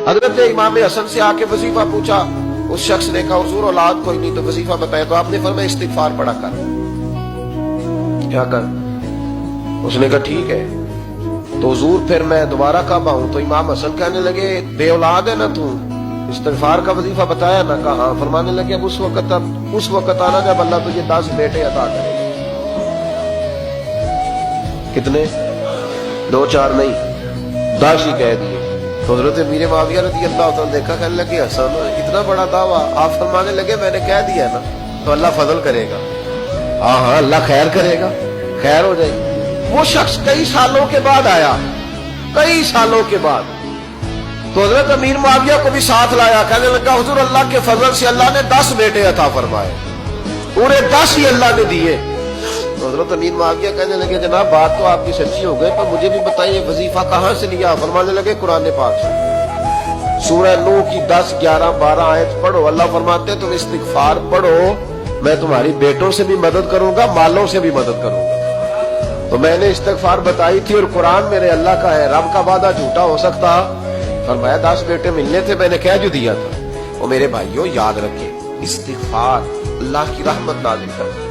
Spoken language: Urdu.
حضرت امام حسن سے آ کے وظیفہ پوچھا، اس شخص نے کہا حضور اولاد کوئی نہیں تو وظیفہ بتایا، تو آپ نے فرمایا استغفار پڑھا کر، کیا کر؟ اس نے کہا ٹھیک ہے۔ تو حضور پھر میں دوبارہ کعبہ ہوں، تو امام حسن کہنے لگے بے اولاد ہے نا تو استغفار کا وظیفہ بتایا نا؟ کہا ہاں۔ فرمانے لگے اب اس وقت آنا جب اللہ تجھے 10 بیٹے عطا کرے۔ کتنے؟ 2 4 نہیں، 10 ہی کہہ دیے۔ تو حضرت امیر معاویہ رضی اللہ عنہ دیکھا، کہنے لگے حسن اتنا بڑا دعویٰ؟ آپ فرمانے لگے میں نے کہہ دیا نا تو اللہ فضل کرے گا، ہاں ہاں اللہ خیر کرے گا، خیر ہو جائے گی۔ وہ شخص کئی سالوں کے بعد آیا، کئی سالوں کے بعد، تو حضرت امیر معاویہ کو بھی ساتھ لایا، کہنے لگا حضور اللہ کے فضل سے اللہ نے 10 بیٹے عطا فرمائے، پورے 10 ہی اللہ نے دیے۔ تو حضرت امیر معاویہ کہنے لگے جناب بات تو آپ کی سچی ہو گئی، پر مجھے بھی بتائیے وظیفہ کہاں سے لیا؟ فرمانے لگے قرآن پاک سے، سورہ نوح کی 10 11 12 آیت پڑھو۔ اللہ فرماتے ہیں تم استغفار پڑھو، میں تمہاری بیٹوں سے بھی مدد کروں گا، مالوں سے بھی مدد کروں گا۔ تو میں نے استغفار بتائی تھی اور قرآن میرے اللہ کا ہے، رب کا وعدہ جھوٹا ہو سکتا؟ فرمایا 10 بیٹے ملنے تھے، میں نے کہہ جو دیا تھا۔ اور میرے بھائیوں یاد رکھیں، استغفار اللہ کی رحمت نازل کرتا ہے۔